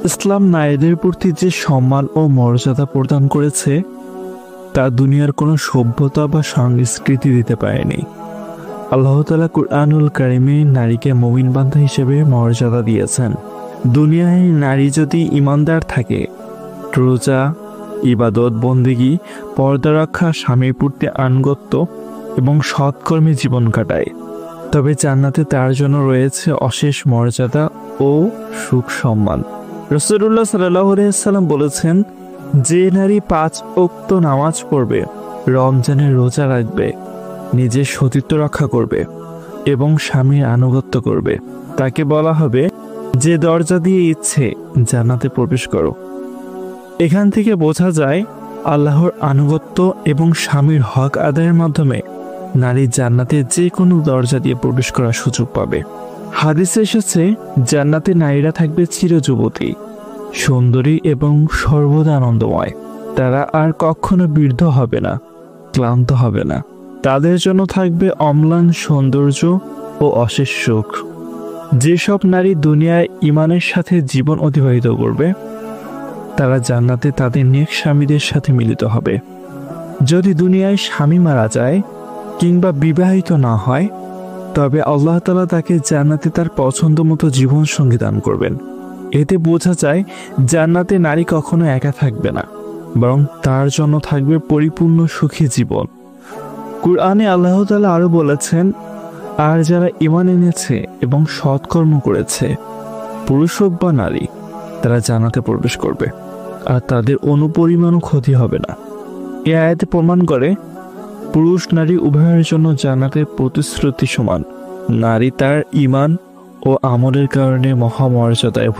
ইসলাম নারীদের প্রতি যে সম্মান ও মর্যাদা প্রদান করেছে তা দুনিয়ার কোনো সভ্যতা বা সংস্কৃতি দিতে পারেনি। আল্লাহ তাআলা কুরআনুল কারিমে নারীকে মুমিন বান্দা হিসেবে মর্যাদা দিয়েছেন। দুনিয়ায় নারী যদি ঈমানদার থাকে, রোজা, ইবাদত, বন্দেগী, পর্দা রক্ষা, স্বামীর প্রতি আনুগত্য এবং সৎকর্মে জীবন কাটায়, তবে জান্নাতে তার জন্য রয়েছে অশেষ মর্যাদা ও সুখ সম্মান। রাসূলুল্লাহ সাল্লাল্লাহু আলাইহি ওয়াসাল্লাম বলেছেন, যে নারী 5 ওয়াক্ত নামাজ পড়বে, রমজানের রোজা রাখবে, নিজের সতীত্ব রক্ষা করবে এবং স্বামীর আনুগত্য করবে, তাকে বলা হবে যে দরজা দিয়ে ইচ্ছে জান্নাতে প্রবেশ করো। এখান থেকে বোঝা যায় আল্লাহর আনুগত্য এবং স্বামীর হক আদায়ের মাধ্যমে নারী জান্নাতে যে কোনো দরজা দিয়ে প্রবেশ করার সুযোগ পাবে। হাদিসে এসেছে, জান্নাতে নারীরা থাকবে চিরযুবতী, সুন্দরী এবং সর্বদা আনন্দময়। তারা আর কখনো বৃদ্ধ হবে না, ক্লান্ত হবে না। তাদের জন্য থাকবে অম্লান সৌন্দর্য ও অশেষ সুখ। যেসব নারী দুনিয়ায় ঈমানের সাথে জীবন অতিবাহিত করবে, তারা জান্নাতে তাদের নেক স্বামীদের সাথে মিলিত হবে। যদি দুনিয়ায় স্বামী মারা যায় কিংবা বিবাহিত না হয়, তবে আল্লাহ তাআলা তাকে জান্নাতে তার পছন্দ মতো জীবন সঙ্গী দান করবেন। এতে বোঝা যায় জান্নাতে নারী কখনো একা থাকবে না, বরং তার জন্য থাকবে পরিপূর্ণ সুখী জীবন। কুরআনে আল্লাহ তাআলা আরো বলেছেন, আর যারা ঈমান এনেছে এবং সৎকর্ম করেছে, পুরুষ হোক বা নারী, তারা জান্নাতে প্রবেশ করবে আর তাদের অনুপরিমাণও ক্ষতি হবে না। এই আয়াতে প্রমাণ করে পুরুষ নারী উভয়ের জন্য জান্নাতের প্রতিশ্রুতি সমান। নারী তার ঈমান ও আমলের কারণে মহামর্যাদায়